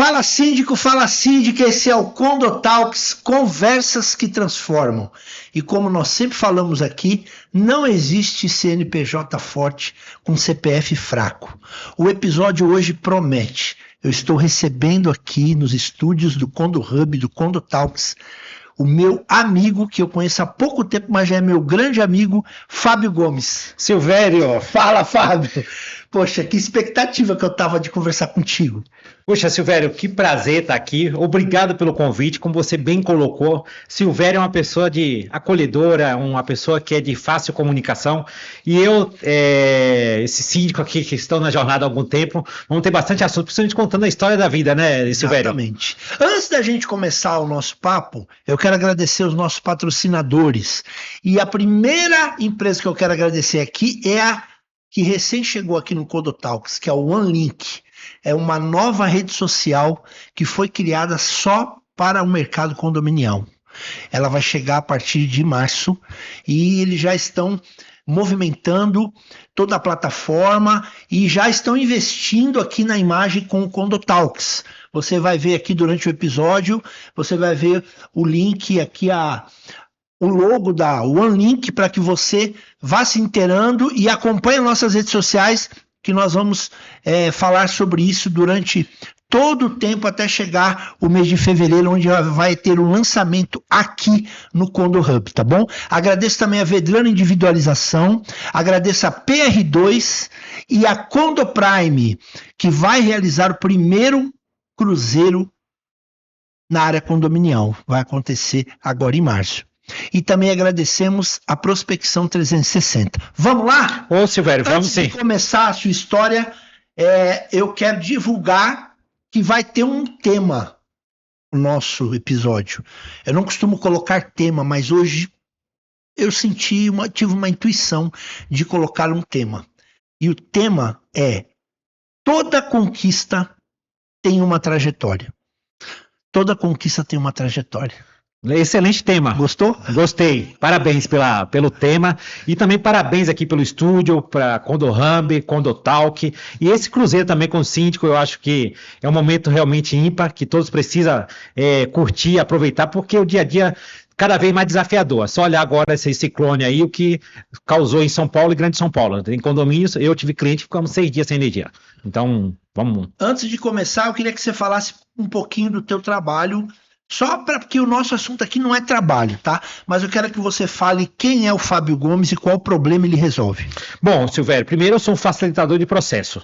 Fala síndica, esse é o Condo Talks, conversas que transformam. E como nós sempre falamos aqui, não existe CNPJ forte com CPF fraco. O episódio hoje promete. Eu estou recebendo aqui nos estúdios do Condo Hub, do Condo Talks, o meu amigo, que eu conheço há pouco tempo, mas já é meu grande amigo, Fábio Gomes. Silvério, fala, Fábio. Poxa, que expectativa que eu tava de conversar contigo. Poxa, Silvério, que prazer estar aqui. Obrigado pelo convite. Como você bem colocou, Silvério é uma pessoa acolhedora, uma pessoa que é de fácil comunicação. E eu, esse síndico aqui que estão na jornada há algum tempo, vamos ter bastante assunto, principalmente contando a história da vida, né, Silvério? Exatamente. Antes da gente começar o nosso papo, eu quero agradecer os nossos patrocinadores. E a primeira empresa que eu quero agradecer aqui é a que recém chegou aqui no Condo Talks, que é o OneLink. É uma nova rede social que foi criada só para o mercado condominial. Ela vai chegar a partir de março e eles já estão movimentando toda a plataforma e já estão investindo aqui na imagem com o Condo Talks. Você vai ver aqui durante o episódio, você vai ver o link aqui, o logo da OneLink, para que você vá se inteirando e acompanhe nossas redes sociais, que nós vamos falar sobre isso durante todo o tempo até chegar o mês de fevereiro, onde vai ter o lançamento aqui no Condo Hub, tá bom? Agradeço também a Vedrano Individualização, agradeço a PR2 e a Condo Prime, que vai realizar o primeiro cruzeiro na área condominial. Vai acontecer agora em março. E também agradecemos a Prospecção 360. Vamos lá? Ô, Silvério, vamos sim. Antes de começar a sua história, eu quero divulgar que vai ter um tema no nosso episódio. Eu não costumo colocar tema, mas hoje eu tive uma intuição de colocar um tema. E o tema é: toda conquista tem uma trajetória. Toda conquista tem uma trajetória. Excelente tema. Gostou? Gostei. Parabéns pelo tema e também parabéns aqui pelo estúdio, para Condo Hub, Condo Talk e esse cruzeiro também com o síndico. Eu acho que é um momento realmente ímpar, que todos precisam curtir, aproveitar, porque o dia a dia cada vez mais desafiador. Só olhar agora esse ciclone aí, o que causou em São Paulo e Grande São Paulo. Em condomínios, eu tive cliente que ficamos 6 dias sem energia. Então, vamos. Antes de começar, eu queria que você falasse um pouquinho do teu trabalho. Só porque o nosso assunto aqui não é trabalho, tá? Mas eu quero que você fale quem é o Fábio Gomes e qual problema ele resolve. Bom, Silvério, primeiro eu sou um facilitador de processo.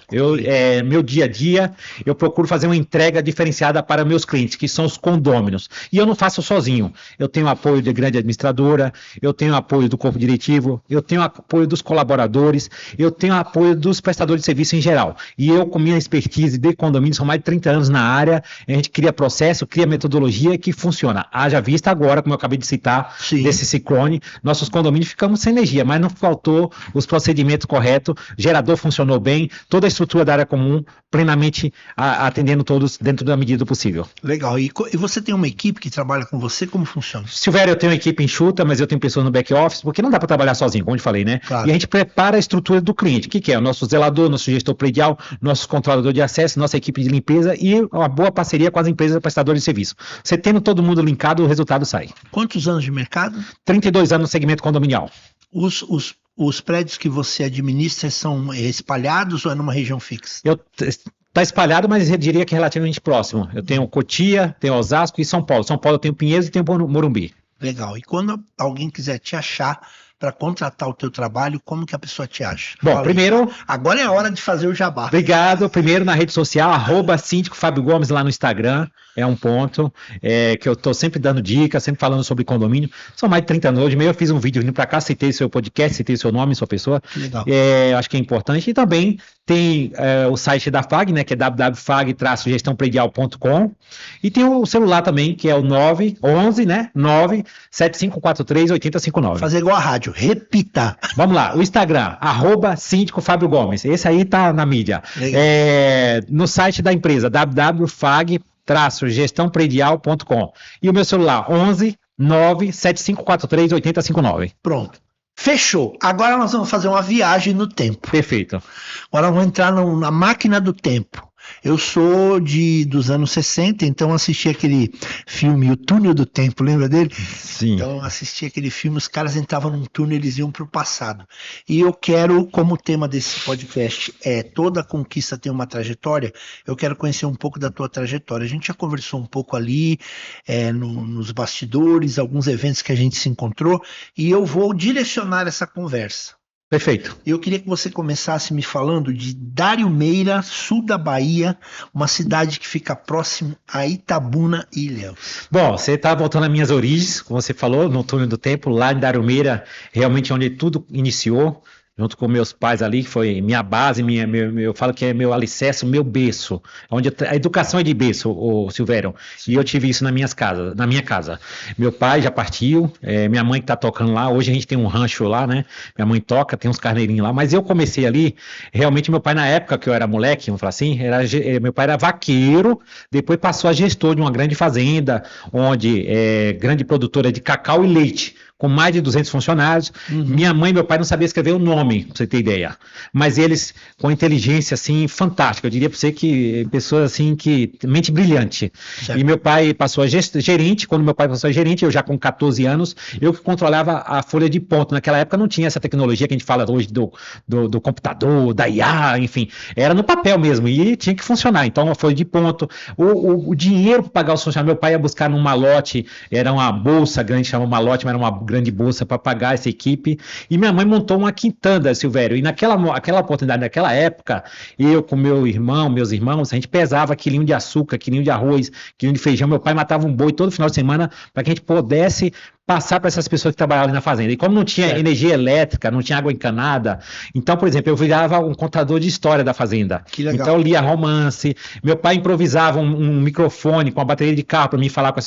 Meu dia a dia, eu procuro fazer uma entrega diferenciada para meus clientes, que são os condôminos. E eu não faço sozinho. Eu tenho apoio de grande administradora, eu tenho apoio do corpo diretivo, eu tenho apoio dos colaboradores, eu tenho apoio dos prestadores de serviço em geral. E eu, com minha expertise de condomínio, são mais de 30 anos na área, a gente cria processo, cria metodologia que funciona. Haja vista agora, como eu acabei de citar, sim, desse ciclone, nossos condomínios ficamos sem energia, mas não faltou os procedimentos corretos, gerador funcionou bem, toda a estrutura da área comum plenamente atendendo todos dentro da medida do possível. Legal. E você tem uma equipe que trabalha com você? Como funciona? Silvério, eu tenho uma equipe enxuta, mas eu tenho pessoas no back office, porque não dá para trabalhar sozinho, como eu falei, né? Claro. E a gente prepara a estrutura do cliente. O que é? O nosso zelador, nosso gestor predial, nosso controlador de acesso, nossa equipe de limpeza e uma boa parceria com as empresas prestadoras de serviço. Você tendo todo mundo linkado, o resultado sai. Quantos anos de mercado? 32 anos no segmento condominial. Os prédios que você administra são espalhados ou é numa região fixa? Está espalhado, mas eu diria que é relativamente próximo. Eu tenho Cotia, tenho Osasco e São Paulo. São Paulo eu tenho Pinheiros e tenho Morumbi. Legal. E quando alguém quiser te achar para contratar o teu trabalho, como que a pessoa te acha? Bom, fala primeiro... Aí. Agora é a hora de fazer o jabá. Obrigado. Primeiro na rede social, @síndico Fábio Gomes lá no Instagram. É um ponto que eu estou sempre dando dicas, sempre falando sobre condomínio. São mais de 30 anos. Hoje mesmo eu fiz um vídeo vindo para cá, citei seu podcast, citei seu nome, sua pessoa. Legal. Acho que é importante. E também tem o site da FAG, né, que é www.fag-gestãopredial.com. E tem o celular também, que é o 911, né, 97543-8059. Fazer igual a rádio. Repita. Vamos lá. O Instagram, @síndico Fábio Gomes. Esse aí tá na mídia. No site da empresa, www.fag-gestãopredial.com. E o meu celular, 11 97543-8059. Pronto. Fechou. Agora nós vamos fazer uma viagem no tempo. Perfeito. Agora vamos entrar na máquina do tempo. Eu sou dos anos 60, então assisti aquele filme O Túnel do Tempo, lembra dele? Sim. Então assisti aquele filme, os caras entravam num túnel, eles iam para o passado. E eu quero, como o tema desse podcast é toda conquista tem uma trajetória, eu quero conhecer um pouco da tua trajetória. A gente já conversou um pouco ali, nos bastidores, alguns eventos que a gente se encontrou, e eu vou direcionar essa conversa. Perfeito. Eu queria que você começasse me falando de Dariomeira, sul da Bahia, uma cidade que fica próximo a Itabuna e Ilhéus. Bom, você está voltando às minhas origens, como você falou, no Túnel do Tempo, lá em Dariomeira, realmente onde tudo iniciou, junto com meus pais ali, que foi minha base, eu falo que é meu alicerce, meu berço, onde a educação é de berço, o Silvério, e eu tive isso na minha casa. Meu pai já partiu, minha mãe que está tocando lá, hoje a gente tem um rancho lá, né, minha mãe toca, tem uns carneirinhos lá, mas eu comecei ali, realmente meu pai na época que eu era moleque, vamos falar assim, meu pai era vaqueiro, depois passou a gestor de uma grande fazenda, onde grande produtora de cacau e leite, com mais de 200 funcionários. Minha mãe e meu pai não sabiam escrever o nome, pra você ter ideia. Mas eles, com inteligência, assim, fantástica. Eu diria pra você que pessoas, assim, que mente brilhante. Certo. E meu pai passou a gerente. Quando meu pai passou a gerente, eu já com 14 anos, eu que controlava a folha de ponto. Naquela época não tinha essa tecnologia que a gente fala hoje do computador, da IA, enfim. Era no papel mesmo e tinha que funcionar. Então, a folha de ponto, o dinheiro para pagar os funcionários, meu pai ia buscar num malote, era uma bolsa grande, chama malote, mas era uma grande bolsa para pagar essa equipe, e minha mãe montou uma quintanda, Silvério, e naquela oportunidade, naquela época, eu com meus irmãos, a gente pesava quilinho de açúcar, quilinho de arroz, quilinho de feijão, meu pai matava um boi todo final de semana para que a gente pudesse passar para essas pessoas que trabalhavam ali na fazenda. E como não tinha energia elétrica, não tinha água encanada, então, por exemplo, eu virava um contador de história da fazenda. Que legal. Então eu lia romance, meu pai improvisava um microfone com a bateria de carro para mim falar com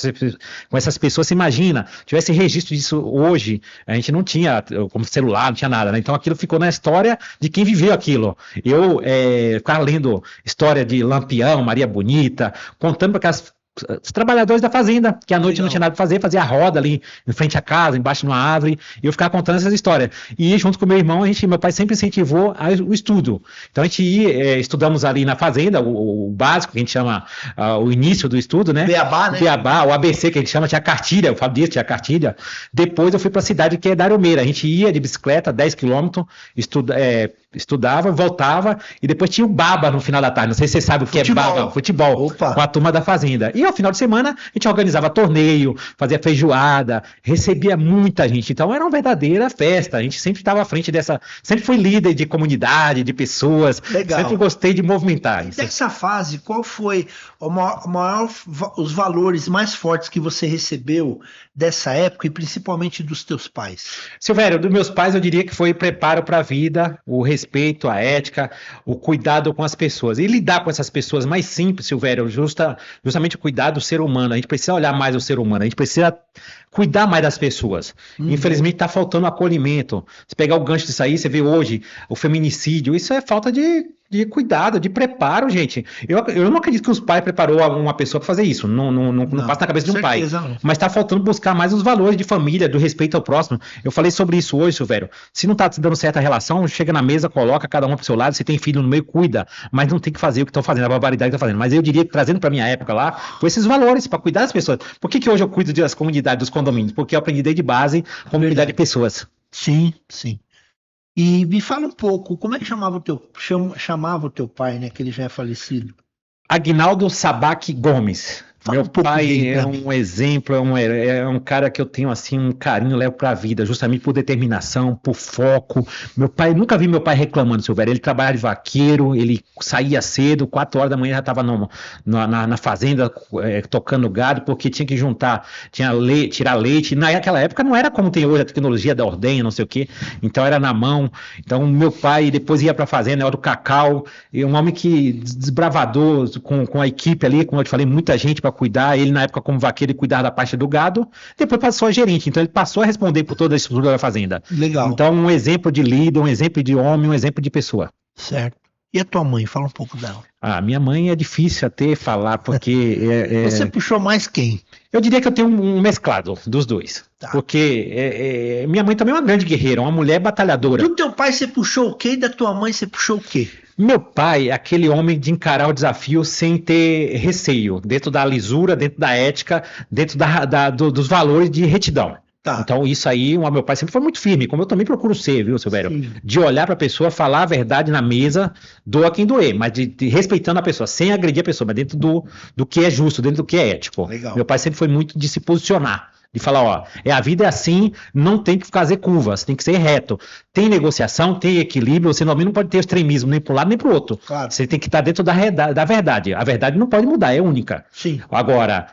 essas pessoas. Você imagina, tivesse registro disso hoje, a gente não tinha como celular, não tinha nada, né? Então aquilo ficou na história de quem viveu aquilo. Eu ficava lendo história de Lampião, Maria Bonita, contando para aquelas os trabalhadores da fazenda, que à noite não tinha nada para fazer, fazia a roda ali em frente à casa, embaixo de uma árvore, e eu ficava contando essas histórias. E junto com meu irmão, meu pai sempre incentivou o estudo. Então a gente estudamos ali na fazenda, o básico, que a gente chama o início do estudo, né? Beabá, né? Beabá, o ABC, que a gente chama, tinha cartilha, eu falo disso, tinha cartilha. Depois eu fui para a cidade que é Dariomeira, a gente ia de bicicleta, 10 quilômetros, estudava, voltava, e depois tinha o baba no final da tarde. Não sei se você sabe o que é baba, futebol. Opa. Com a turma da fazenda. E ao final de semana a gente organizava torneio, fazia feijoada, recebia muita gente. Então era uma verdadeira festa. A gente sempre estava à frente sempre fui líder de comunidade, de pessoas. Legal. Sempre gostei de movimentar isso. Nessa fase, qual foi os valores mais fortes que você recebeu dessa época e principalmente dos teus pais? Silvério, dos meus pais eu diria que foi preparo para a vida, o respeito, a ética, o cuidado com as pessoas. E lidar com essas pessoas mais simples, Silvério, justamente o cuidado do ser humano. A gente precisa olhar mais o ser humano, a gente precisa cuidar mais das pessoas. Infelizmente está faltando acolhimento. Se pegar o gancho disso aí, você vê hoje o feminicídio, isso é falta de cuidado, de preparo, gente. Eu não acredito que os pais preparou uma pessoa para fazer isso. Não passa na cabeça de um pai. Não. Mas está faltando buscar mais os valores de família, do respeito ao próximo. Eu falei sobre isso hoje, Silvério. Se não está dando certa relação, chega na mesa, coloca cada um pro seu lado. Se tem filho no meio, cuida. Mas não tem que fazer o que estão fazendo, a barbaridade que estão fazendo. Mas eu diria que trazendo para minha época lá, foi esses valores para cuidar das pessoas. Por que hoje eu cuido das comunidades, dos condomínios? Porque eu aprendi desde base comunidade de pessoas. Sim, sim. E me fala um pouco, como é que chamava o teu pai, né, que ele já é falecido? Aguinaldo Sabac Gomes. Meu pai é um exemplo, é um cara que eu tenho assim um carinho, levo para a vida, justamente por determinação, por foco. Meu pai, nunca vi meu pai reclamando, Silvério. Ele trabalhava de vaqueiro, ele saía cedo, 4 horas da manhã já estava na fazenda tocando gado, porque tinha que tirar leite. Naquela época não era como tem hoje a tecnologia da ordenha, não sei o quê. Então era na mão. Então meu pai depois ia para a fazenda, era do cacau, e um homem que desbravador com a equipe ali, como eu te falei, muita gente para cuidar, ele na época como vaqueiro ele cuidava da parte do gado, depois passou a gerente, então ele passou a responder por toda a estrutura da fazenda. Legal. Então um exemplo de líder, um exemplo de homem, um exemplo de pessoa. Certo. E a tua mãe? Fala um pouco dela. Minha mãe é difícil até falar, porque... Você puxou mais quem? Eu diria que eu tenho um mesclado dos dois. Tá. Porque minha mãe também é uma grande guerreira, uma mulher batalhadora. Do teu pai você puxou o quê e da tua mãe você puxou o quê? Meu pai é aquele homem de encarar o desafio sem ter receio, dentro da lisura, dentro da ética, dentro dos valores de retidão. Tá. Então, isso aí, meu pai sempre foi muito firme, como eu também procuro ser, viu, Silvério? De olhar para a pessoa, falar a verdade na mesa, doa quem doer, mas de respeitando a pessoa, sem agredir a pessoa, mas dentro do que é justo, dentro do que é ético. Legal. Meu pai sempre foi muito de se posicionar. De falar, ó, a vida é assim, não tem que fazer curvas, tem que ser reto. Tem negociação, tem equilíbrio, você não pode ter extremismo nem para um lado nem para o outro. Claro. Você tem que estar dentro da verdade. A verdade não pode mudar, é única. Sim. Agora,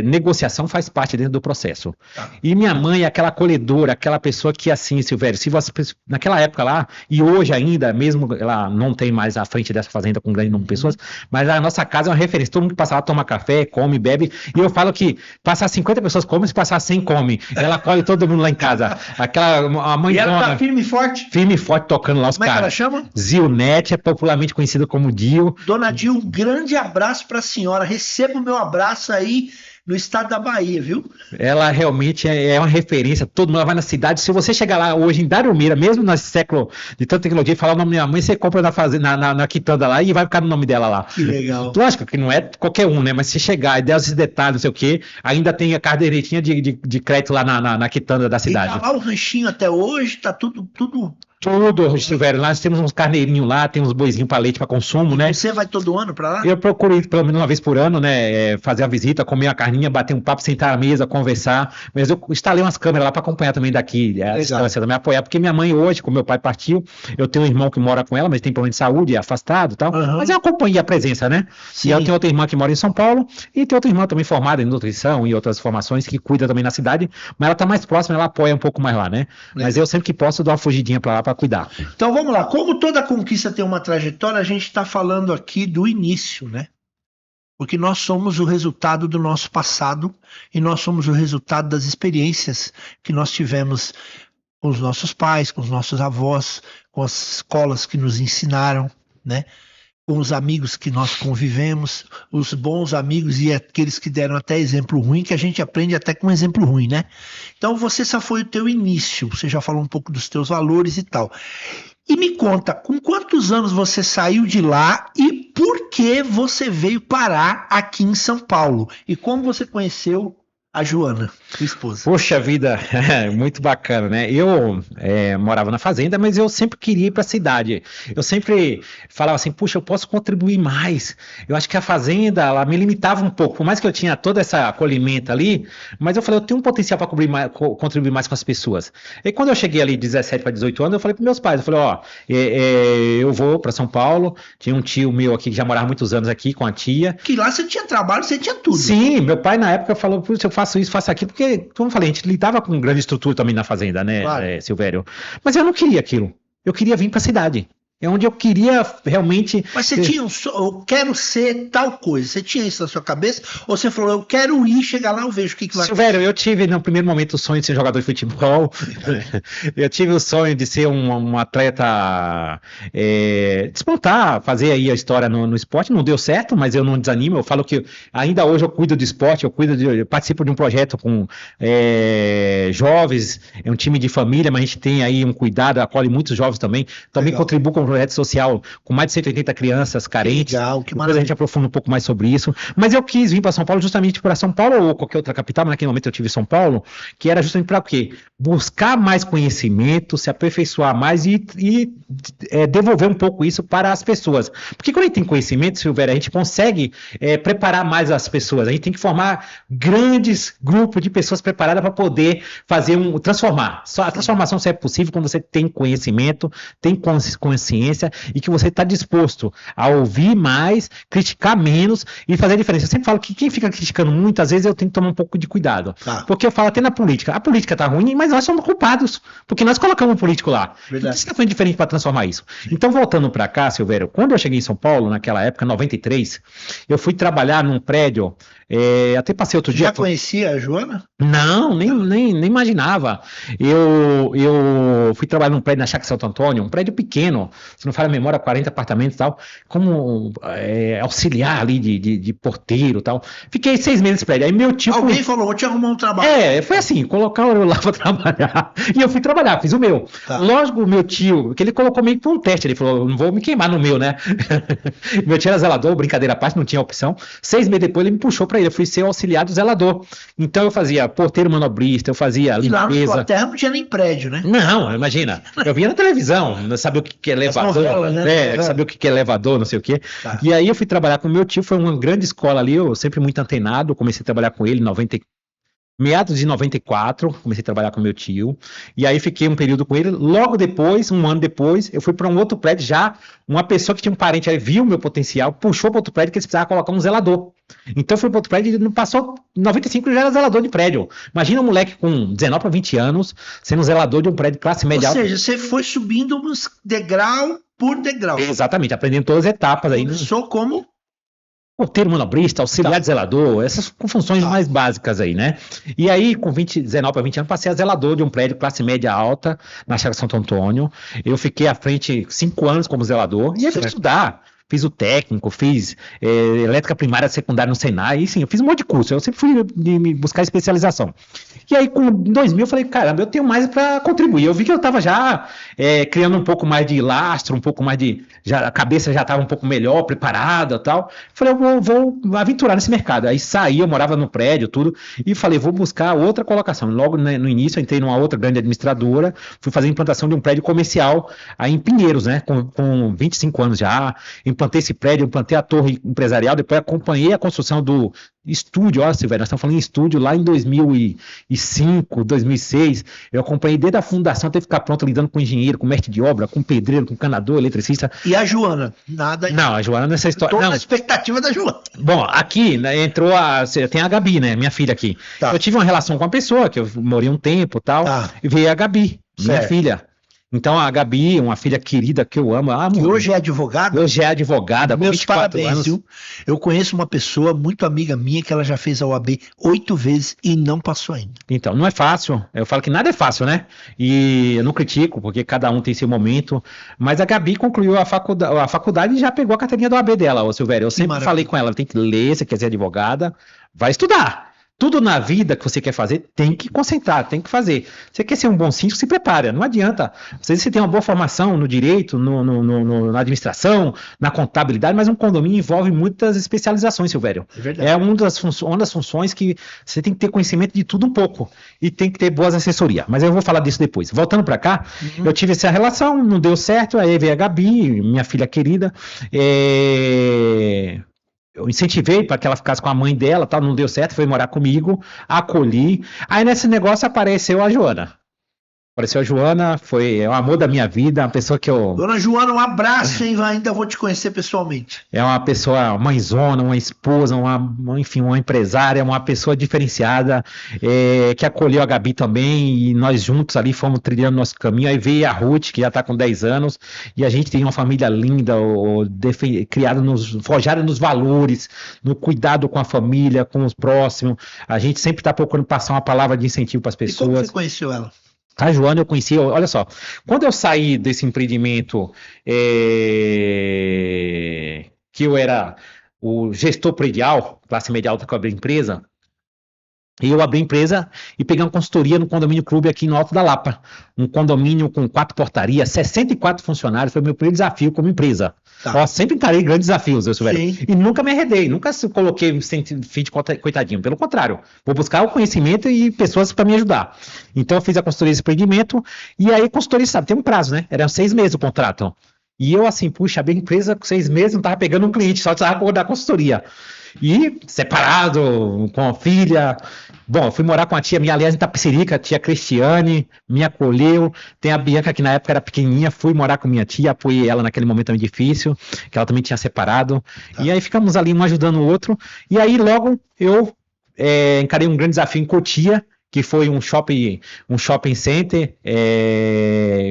negociação faz parte dentro do processo. Tá. E minha mãe é aquela acolhedora, aquela pessoa que assim, Silvério, se você, naquela época lá, e hoje ainda, mesmo ela não tem mais à frente dessa fazenda com um grande número de pessoas, mas a nossa casa é uma referência. Todo mundo que passa lá toma café, come, bebe, e eu falo que passar 50 pessoas come, se passar 100 come. Ela acolhe todo mundo lá em casa. A mãe E ela tá firme e forte? Firme e forte, tocando lá os caras. Como é que ela chama? Zilnete, é popularmente conhecida como Dio. Dona Dio, um grande abraço para a senhora. Receba o meu abraço aí no estado da Bahia, viu? Ela realmente é uma referência, todo mundo vai na cidade. Se você chegar lá hoje em Darumira, mesmo nesse século de tanta tecnologia, e falar o nome da minha mãe, você compra na quitanda lá e vai ficar no nome dela lá. Que legal. Lógico que não é qualquer um, né? Mas se chegar e der esses detalhes, não sei o quê, ainda tem a cadeiretinha de crédito lá na quitanda da cidade. E tá lá o ranchinho até hoje, tá tudo... Tudo, Silvério. Nós temos uns carneirinhos lá, tem uns boizinhos para leite para consumo, né? Você vai todo ano para lá? Eu procuro ir pelo menos uma vez por ano, né? Fazer a visita, comer uma carninha, bater um papo, sentar à mesa, conversar. Mas eu instalei umas câmeras lá para acompanhar também daqui, a distância, também apoiar. Porque minha mãe hoje, como meu pai partiu, eu tenho um irmão que mora com ela, mas tem problema de saúde, é afastado e tal. Mas eu acompanhei a presença, né? Sim. E eu tenho outra irmã que mora em São Paulo e tem outra irmã também formada em nutrição e outras formações que cuida também na cidade, mas ela tá mais próxima, ela apoia um pouco mais lá, né? Mas eu sempre que posso dou uma fugidinha para lá para cuidar. Então vamos lá, como toda conquista tem uma trajetória, a gente está falando aqui do início, né? Porque nós somos o resultado do nosso passado e nós somos o resultado das experiências que nós tivemos com os nossos pais, com os nossos avós, com as escolas que nos ensinaram, né? Com os amigos que nós convivemos, os bons amigos e aqueles que deram até exemplo ruim, que a gente aprende até com exemplo ruim, né? Então você só foi o teu início, você já falou um pouco dos teus valores e tal. E me conta, com quantos anos você saiu de lá e por que você veio parar aqui em São Paulo? E como você conheceu a Joana, sua esposa? Poxa vida, muito bacana, né? Eu morava na fazenda, mas eu sempre queria ir para a cidade. Eu sempre falava assim, puxa, eu posso contribuir mais. Eu acho que a fazenda, ela me limitava um pouco, por mais que eu tinha toda essa acolhimento ali, mas eu falei, eu tenho um potencial para contribuir mais com as pessoas. E quando eu cheguei ali, 17 para 18 anos, eu falei para meus pais, eu falei, ó, eu vou para São Paulo, tinha um tio meu aqui que já morava muitos anos aqui com a tia. Que lá você tinha trabalho, você tinha tudo. Sim, meu pai na época falou, puxa, eu faço isso, faço aquilo, porque, como eu falei, a gente lidava com grande estrutura também na fazenda, né, claro. Silvério? Mas eu não queria aquilo. Eu queria vir para a cidade. É onde eu queria realmente... Mas você tinha eu quero ser tal coisa. Você tinha isso na sua cabeça? Ou você falou, eu quero ir, chegar lá, eu vejo o que vai acontecer? Silvério, eu tive no primeiro momento o sonho de ser jogador de futebol. Eu tive o sonho de ser um atleta, despontar, fazer aí a história no esporte. Não deu certo, mas eu não desanimo. Eu falo que ainda hoje eu cuido do esporte, eu participo de um projeto com jovens, é um time de família, mas a gente tem aí um cuidado, acolhe muitos jovens também. Também contribuo com um projeto social com mais de 180 crianças carentes. Legal, que depois a gente aprofunda um pouco mais sobre isso. Mas eu quis vir para São Paulo justamente para São Paulo ou qualquer outra capital, mas naquele momento eu tive São Paulo, que era justamente para o quê? Buscar mais conhecimento, se aperfeiçoar mais e devolver um pouco isso para as pessoas. Porque quando a gente tem conhecimento, Silvério, a gente consegue preparar mais as pessoas. A gente tem que formar grandes grupos de pessoas preparadas para poder fazer transformar. A transformação só é possível quando você tem conhecimento, tem consciência e que você está disposto a ouvir mais, criticar menos e fazer a diferença. Eu sempre falo que quem fica criticando muito, às vezes eu tenho que tomar um pouco de cuidado. Porque eu falo até na política. A política está ruim, mas nós somos culpados, porque nós colocamos o político lá. Verdade. O que você está fazendo diferente para transformar isso? Sim. Então, voltando para cá, Silvério, quando eu cheguei em São Paulo, naquela época, 93, eu fui trabalhar num prédio, até passei outro dia... Já conhecia a Joana? Não, nem imaginava. Eu fui trabalhar num prédio na Chácara Santo Antônio, um prédio pequeno, se não falha a memória, 40 apartamentos e tal, como auxiliar ali de porteiro e tal. Fiquei 6 meses nesse prédio. Aí meu tio... Alguém falou, vou te arrumar um trabalho. Foi assim, colocaram eu lá pra trabalhar. E eu fui trabalhar, fiz o meu. Tá. Lógico, o meu tio, que ele colocou meio que por um teste, ele falou, não vou me queimar no meu, né? Meu tio era zelador, brincadeira à parte, não tinha opção. 6 meses depois ele me puxou pra ele, eu fui ser auxiliar do zelador. Então eu fazia porteiro manobrista, eu fazia E lá na limpeza. sua terra não tinha nem prédio, né? Não, imagina. Eu via na televisão, não sabia o que é elevador. novelas, né? Sabia o que é elevador, não sei o quê. Tá. E aí eu fui trabalhar com meu tio, foi uma grande escola ali, eu sempre muito antenado, comecei a trabalhar com ele em meados de 94, comecei a trabalhar com meu tio, e aí fiquei um período com ele. Logo depois, um ano depois, eu fui para um outro prédio já, uma pessoa que tinha um parente aí viu o meu potencial, puxou para outro prédio que eles precisavam colocar um zelador. Então eu fui para outro prédio e não passou, em 95 já era zelador de prédio. Imagina um moleque com 19 para 20 anos sendo zelador de um prédio de classe média alta. Ou seja, você foi subindo uns degrau por degrau. Exatamente, aprendendo todas as etapas aí. Começou como... Porteiro manobrista, auxiliar de zelador, essas funções mais básicas aí, né? E aí, com 19 para 20 anos, passei a zelador de um prédio classe média alta, na Chácara Santo Antônio. Eu fiquei à frente 5 anos como zelador, e aí fui estudar. Fiz o técnico, fiz elétrica primária, secundária no Senai, e sim, eu fiz um monte de curso, eu sempre fui me buscar especialização. E aí, em 2000, eu falei, caramba, eu tenho mais para contribuir. Eu vi que eu estava já criando um pouco mais de lastro, um pouco mais de... a cabeça já estava um pouco melhor, preparada e tal. Falei, eu vou aventurar nesse mercado. Aí saí, eu morava no prédio, tudo, e falei, vou buscar outra colocação. Logo no início, eu entrei numa outra grande administradora, fui fazer a implantação de um prédio comercial aí em Pinheiros, né, com 25 anos já. Implantei esse prédio, implantei a torre empresarial, depois acompanhei a construção do estúdio, olha, Silvério, nós estamos falando em estúdio lá em 2005, 2006, eu acompanhei desde a fundação até ficar pronto, lidando com engenheiro, com mestre de obra, com pedreiro, com encanador, eletricista. E a Joana? Nada. Não, a Joana nessa história... Estou não. na expectativa da Joana. Bom, aqui, né, entrou tem a Gabi, né, minha filha aqui. Tá. Eu tive uma relação com uma pessoa, que eu morei um tempo e tal, Tá. e veio a Gabi, minha Certo. filha. Então a Gabi, uma filha querida que eu amo, Que hoje é advogada. Hoje é advogada, com Meus 24 parabéns, anos. viu? Eu conheço uma pessoa muito amiga minha que ela já fez a OAB 8 vezes e não passou ainda. Então, não é fácil. Eu falo que nada é fácil, né? E eu não critico, porque cada um tem seu momento. Mas a Gabi concluiu a faculdade e já pegou a carteirinha da OAB dela, ô Silvério. Eu sempre maravilha. falei com ela, tem que ler, se quer ser advogada, vai estudar. Tudo na vida que você quer fazer, tem que concentrar, tem que fazer. Você quer ser um bom síndico, se prepara, não adianta. Às vezes você tem uma boa formação no direito, na administração, na contabilidade, mas um condomínio envolve muitas especializações, Silvério. É verdade. É uma das funções que você tem que ter conhecimento de tudo um pouco e tem que ter boas assessorias. Mas eu vou falar disso depois. Voltando para cá, eu tive essa relação, não deu certo, aí veio a Gabi, minha filha querida, eu incentivei para que ela ficasse com a mãe dela, tal, não deu certo, foi morar comigo, acolhi. Aí nesse negócio apareceu a Joana. Foi o amor da minha vida, uma pessoa que eu... Dona Joana, um abraço, hein? Ainda vou te conhecer pessoalmente. É uma pessoa, mãezona, uma esposa, enfim, uma empresária, uma pessoa diferenciada, que acolheu a Gabi também, e nós juntos ali fomos trilhando nosso caminho. Aí veio a Ruth, que já está com 10 anos, e a gente tem uma família linda, forjada nos valores, no cuidado com a família, com os próximos. A gente sempre está procurando passar uma palavra de incentivo para as E como pessoas. você conheceu ela? A Joana eu conheci, olha só, quando eu saí desse empreendimento, que eu era o gestor predial, classe média alta que eu abri a empresa, e eu abri a empresa e peguei uma consultoria no condomínio clube aqui no Alto da Lapa, um condomínio com 4 portarias, 64 funcionários, foi o meu primeiro desafio como empresa. Tá. Ó, sempre encarei grandes desafios, eu sou Sim. e nunca me arredei, nunca coloquei fim de coitadinho, pelo contrário, vou buscar o conhecimento e pessoas para me ajudar. Então eu fiz a consultoria desse empreendimento, e aí a consultoria, sabe, tem um prazo, né? Eram 6 meses o contrato. E eu assim, puxa, abri a empresa com 6 meses, não estava pegando um cliente, só precisava da consultoria. E separado, com a filha. Bom, eu fui morar com a tia minha, aliás, em Itapecerica, a tia Cristiane, me acolheu. Tem a Bianca, que na época era pequenininha, fui morar com minha tia, apoiei ela naquele momento também difícil, que ela também tinha separado. Tá. E aí ficamos ali, um ajudando o outro. E aí logo eu encarei um grande desafio em Cotia, que foi um shopping center,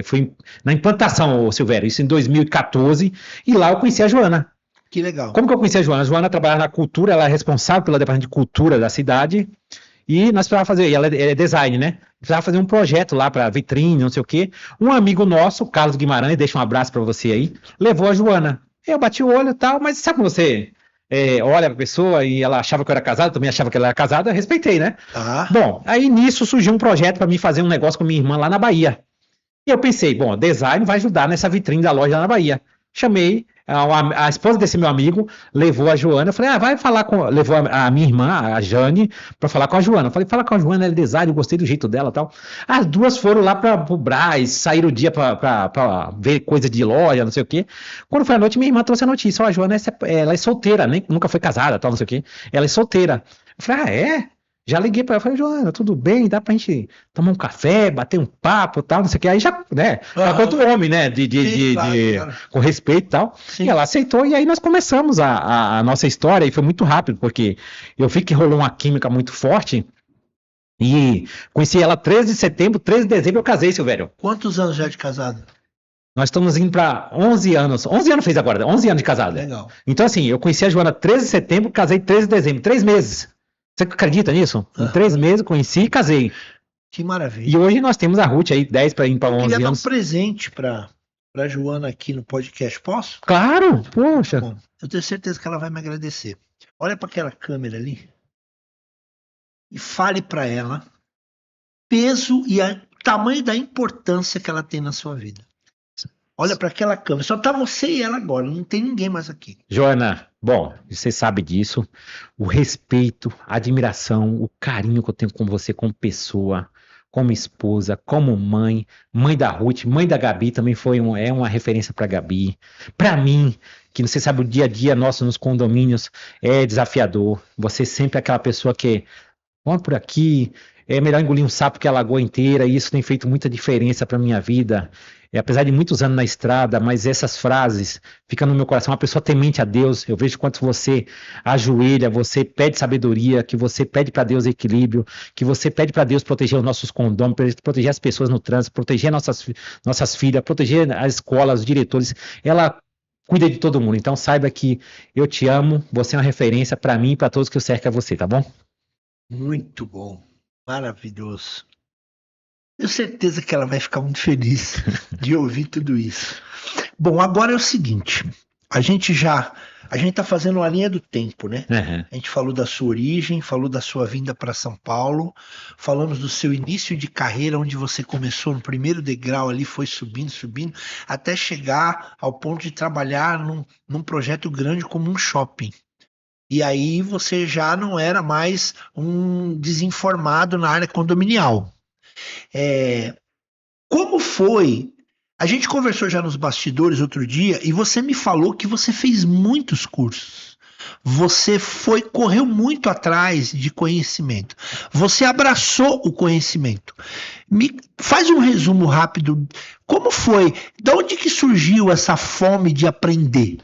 fui na implantação, Silvério, isso em 2014, e lá eu conheci a Joana. Que legal. Como que eu conheci a Joana? A Joana trabalhava na cultura, ela é responsável pelo departamento de cultura da cidade, E nós precisávamos fazer, e ela é design, né? Precisava fazer um projeto lá para vitrine, não sei o quê. Um amigo nosso, o Carlos Guimarães, deixa um abraço para você aí, levou a Joana. Eu bati o olho e tal, mas sabe quando você olha pra pessoa e ela achava que eu era casado, também achava que ela era casada, eu respeitei, né? Ah, Bom, aí nisso surgiu um projeto para mim fazer um negócio com minha irmã lá na Bahia. E eu pensei, bom, design vai ajudar nessa vitrine da loja lá na Bahia. Chamei a esposa desse meu amigo, levou a Joana, eu falei, vai falar com, levou a minha irmã, a Jane, para falar com a Joana. Eu falei, fala com a Joana, ela é design, eu gostei do jeito dela e tal. As duas foram lá para o Brás, saíram o dia para ver coisa de loja, não sei o quê. Quando foi à noite, minha irmã trouxe a notícia, a Joana, ela é solteira, nunca foi casada, tal, não sei o quê. Ela é solteira. Eu falei, é? Já liguei para ela, falei, Joana, tudo bem? Dá pra gente tomar um café, bater um papo, tal, não sei o que. Aí já, né, quanto homem, né, claro. com respeito e tal. Sim. E ela aceitou, e aí nós começamos a nossa história, e foi muito rápido, porque eu vi que rolou uma química muito forte, e conheci ela 13 de setembro, 13 de dezembro eu casei, Silvério. Quantos anos já de casado? Nós estamos indo para 11 anos, 11 anos fez agora, 11 anos de casado. Legal. Então assim, eu conheci a Joana 13 de setembro, casei 13 de dezembro, 3 meses. Você acredita nisso? Em 3 meses conheci e casei. Que maravilha. E hoje nós temos a Ruth aí, 10 para ir para 11 anos. Eu queria dar um presente para Joana aqui no podcast, posso? Claro, poxa. Bom, eu tenho certeza que ela vai me agradecer. Olha para aquela câmera ali e fale para ela peso e o tamanho da importância que ela tem na sua vida. Olha para aquela câmera, só tá você e ela agora, não tem ninguém mais aqui. Joana, bom, você sabe disso, o respeito, a admiração, o carinho que eu tenho com você como pessoa, como esposa, como mãe, mãe da Ruth, mãe da Gabi, também é uma referência para Gabi. Para mim, que você sabe, o dia a dia nosso nos condomínios é desafiador, você sempre é aquela pessoa que, vamos por aqui, é melhor engolir um sapo que a lagoa inteira, e isso tem feito muita diferença para minha vida. Apesar de muitos anos na estrada, mas essas frases ficam no meu coração. Uma pessoa temente a Deus, eu vejo quanto você ajoelha, você pede sabedoria, que você pede para Deus equilíbrio, que você pede para Deus proteger os nossos condôminos, proteger as pessoas no trânsito, proteger nossas filhas, proteger as escolas, os diretores. Ela cuida de todo mundo. Então saiba que eu te amo, você é uma referência para mim e para todos que eu cerco a você, tá bom? Muito bom, maravilhoso. Tenho certeza que ela vai ficar muito feliz de ouvir tudo isso. Bom, agora é o seguinte, a gente tá fazendo uma linha do tempo, né? Uhum. A gente falou da sua origem, falou da sua vinda para São Paulo, falamos do seu início de carreira, onde você começou no primeiro degrau ali, foi subindo, até chegar ao ponto de trabalhar num projeto grande como um shopping. E aí você já não era mais um desinformado na área condominial. Como foi? A gente conversou já nos bastidores outro dia e você me falou que você fez muitos cursos. Você correu muito atrás de conhecimento. Você abraçou o conhecimento. Me faz um resumo rápido. Como foi? De onde que surgiu essa fome de aprender?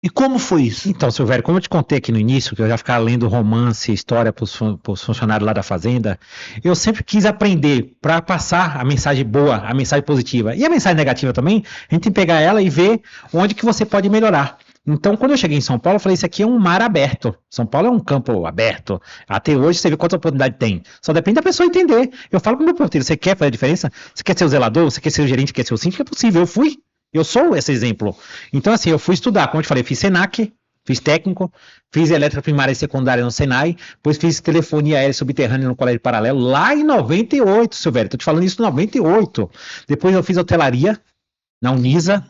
E como foi isso? Então, Silvério, como eu te contei aqui no início, que eu já ficava lendo romance, história para os funcionários lá da fazenda, eu sempre quis aprender para passar a mensagem boa, a mensagem positiva. E a mensagem negativa também, a gente tem que pegar ela e ver onde que você pode melhorar. Então, quando eu cheguei em São Paulo, eu falei, isso aqui é um mar aberto. São Paulo é um campo aberto. Até hoje, você vê quantas oportunidades tem. Só depende da pessoa entender. Eu falo para o meu porteiro, você quer fazer a diferença? Você quer ser o zelador? Você quer ser o gerente? Quer ser o síndico? É possível. Eu fui. Eu sou esse exemplo. Então, assim, eu fui estudar, como eu te falei, fiz Senac, fiz técnico, fiz elétrica primária e secundária no Senai, depois fiz telefonia aérea subterrânea no Colégio Paralelo, lá em 98, Silvério, tô te falando isso em 98. Depois eu fiz hotelaria na Unisa,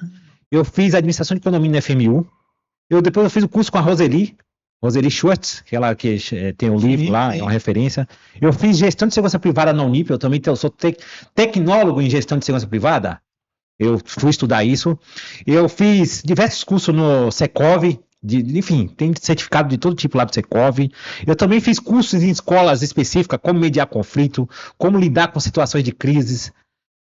eu fiz administração de condomínio na FMU, depois eu fiz o curso com a Roseli Schwartz, aquela que tem um livro lá, é uma referência. Eu fiz gestão de segurança privada na Unip, eu também sou tecnólogo em gestão de segurança privada. Eu fui estudar isso. Eu fiz diversos cursos no Secov, enfim, tem certificado de todo tipo lá do Secov. Eu também fiz cursos em escolas específicas, como mediar conflito, como lidar com situações de crises.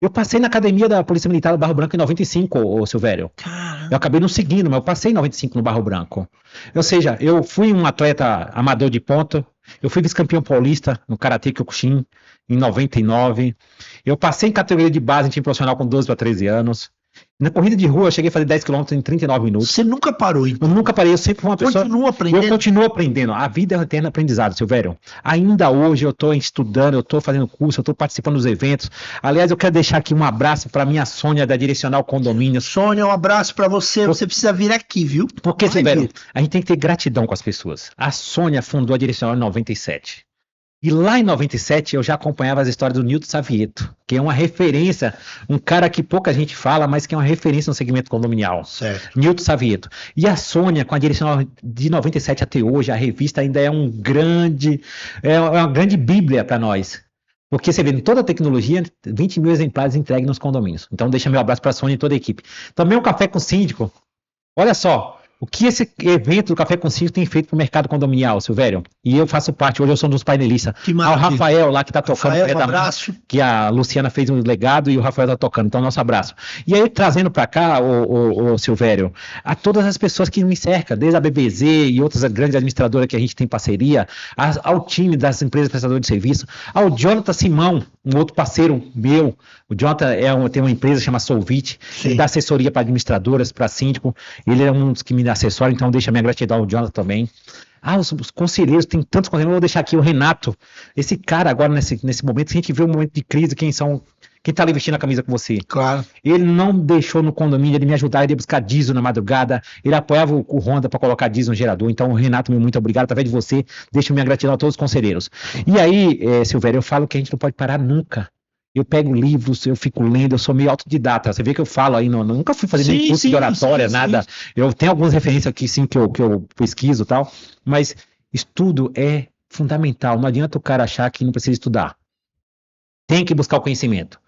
Eu passei na academia da Polícia Militar do Barro Branco em 95, ô Silvério. Caramba. Eu acabei não seguindo, mas eu passei em 95 no Barro Branco. Ou seja, eu fui um atleta amador de ponta. Eu fui vice-campeão paulista no Karatê Kyokushin em 99. Eu passei em categoria de base em time profissional com 12 para 13 anos. Na corrida de rua, eu cheguei a fazer 10 quilômetros em 39 minutos. Você nunca parou, então? Eu nunca parei, eu sempre fui uma pessoa... Continua aprendendo? Eu continuo aprendendo. A vida é um eterno aprendizado, Silvério. Ainda hoje eu estou estudando, eu estou fazendo curso, eu estou participando dos eventos. Aliás, eu quero deixar aqui um abraço para minha Sônia, da Direcional Condomínio. Sônia, um abraço para você. Você precisa vir aqui, viu? Porque, Silvério, a gente tem que ter gratidão com as pessoas. A Sônia fundou a Direcional em 97. E lá em 97 eu já acompanhava as histórias do Nilton Savieto, que é uma referência, um cara que pouca gente fala, mas que é uma referência no segmento condominial. Certo. Nilton Savieto. E a Sônia, com a Direcional de 97 até hoje, a revista ainda é uma grande bíblia para nós. Porque você vê, em toda a tecnologia, 20 mil exemplares entregues nos condomínios. Então deixa meu abraço para a Sônia e toda a equipe. Também um café com síndico. Olha só. O que esse evento do Café com Síndico tem feito para o mercado condominial, Silvério? E eu faço parte, hoje eu sou um dos painelistas. O Rafael lá que está tocando. Rafael, um abraço. Que a Luciana fez um legado e o Rafael está tocando, então nosso abraço. E aí, trazendo para cá, o Silvério, a todas as pessoas que me cercam, desde a BBZ e outras grandes administradoras que a gente tem parceria, ao time das empresas prestadoras de serviço, ao Jonathan Simão, um outro parceiro meu. O Jonathan tem uma empresa chamada Solvit, ele dá assessoria para administradoras, para síndico, ele é um dos que me assessora, então deixa minha gratidão ao Jonathan também. Os conselheiros, tem tantos conselheiros, eu vou deixar aqui o Renato, esse cara agora nesse momento, se a gente vê um momento de crise, quem tá ali vestindo a camisa com você? Claro. Ele não deixou no condomínio ele me ajudar, ele ia buscar diesel na madrugada, ele apoiava o Honda para colocar diesel no gerador, então o Renato, muito obrigado, através de você, deixo minha gratidão a todos os conselheiros. E aí, Silvério, eu falo que a gente não pode parar nunca. Eu pego livros, eu fico lendo, eu sou meio autodidata. Você vê que eu falo aí, nunca fui fazer nem curso de oratória, nada. Eu tenho algumas referências aqui, sim, que eu pesquiso e tal, mas estudo é fundamental. Não adianta o cara achar que não precisa estudar. Tem que buscar o conhecimento.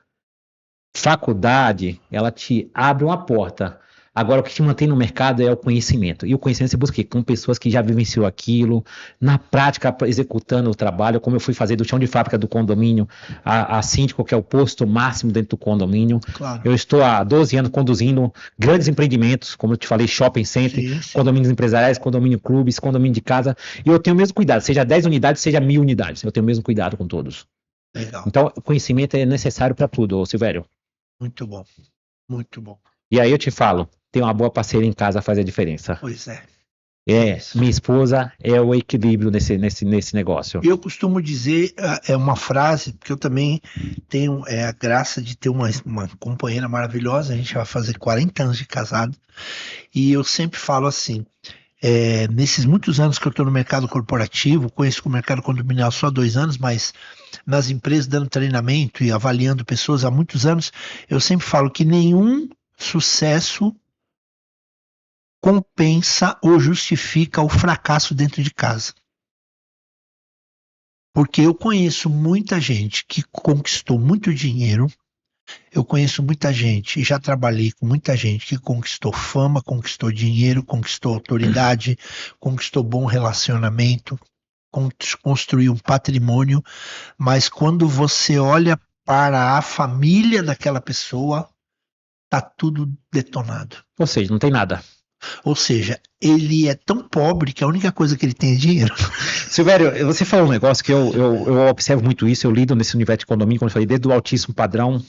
Faculdade, ela te abre uma porta. Agora, o que te mantém no mercado é o conhecimento. E o conhecimento você busca com pessoas que já vivenciou aquilo, na prática, executando o trabalho, como eu fui fazer do chão de fábrica do condomínio, a síndico, que é o posto máximo dentro do condomínio. Claro. Eu estou há 12 anos conduzindo grandes empreendimentos, como eu te falei, shopping center, condomínios empresariais, condomínio clubes, condomínio de casa. E eu tenho o mesmo cuidado, seja 10 unidades, seja 1000 unidades. Eu tenho o mesmo cuidado com todos. Legal. Então, o conhecimento é necessário para tudo, Silvério. Muito bom. Muito bom. E aí eu te falo, ter uma boa parceira em casa faz a diferença. Pois é. Minha esposa é o equilíbrio nesse negócio. Eu costumo dizer, é uma frase, porque eu também tenho a graça de ter uma companheira maravilhosa, a gente vai fazer 40 anos de casado, e eu sempre falo assim, nesses muitos anos que eu estou no mercado corporativo, conheço o mercado condominial só há 2 anos, mas nas empresas dando treinamento e avaliando pessoas há muitos anos, eu sempre falo que nenhum sucesso compensa ou justifica o fracasso dentro de casa. Porque eu conheço muita gente que conquistou muito dinheiro, eu conheço muita gente, e já trabalhei com muita gente que conquistou fama, conquistou dinheiro, conquistou autoridade, conquistou bom relacionamento, construiu um patrimônio, mas quando você olha para a família daquela pessoa, tá tudo detonado. Ou seja, não tem nada. Ou seja, ele é tão pobre que a única coisa que ele tem é dinheiro. Silvério, você falou um negócio que eu observo muito isso, eu lido nesse universo de condomínio, como eu falei, desde o altíssimo padrão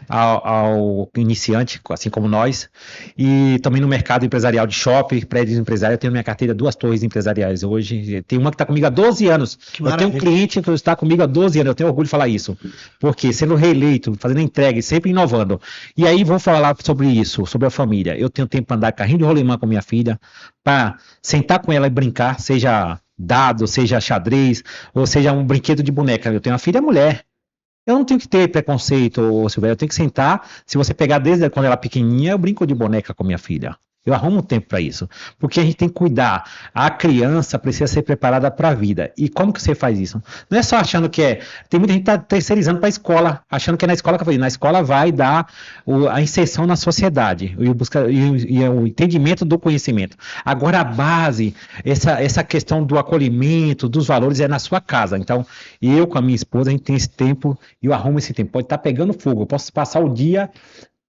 ao iniciante, assim como nós, e também no mercado empresarial de shopping, prédios empresariais. Eu tenho na minha carteira 2 torres empresariais hoje, tem uma que está comigo há 12 anos, eu tenho um cliente que está comigo há 12 anos, eu tenho orgulho de falar isso, porque sendo reeleito, fazendo entrega, sempre inovando. E aí vou falar sobre isso, sobre a família. Eu tenho tempo para andar carrinho de rolimã com minha filha, para sentar com ela e brincar, seja dado, seja xadrez, ou seja um brinquedo de boneca. Eu tenho uma filha mulher. Eu não tenho que ter preconceito, Silvério. Eu tenho que sentar. Se você pegar desde quando ela é pequenininha, eu brinco de boneca com minha filha. Eu arrumo tempo para isso, porque a gente tem que cuidar. A criança precisa ser preparada para a vida. E como que você faz isso? Não é só achando que tem muita gente que está terceirizando para a escola, achando que é na escola que eu falei. Na escola vai dar a inserção na sociedade e o entendimento do conhecimento. Agora a base, essa questão do acolhimento, dos valores é na sua casa. Então, eu com a minha esposa, a gente tem esse tempo e eu arrumo esse tempo. Pode estar pegando fogo, eu posso passar o dia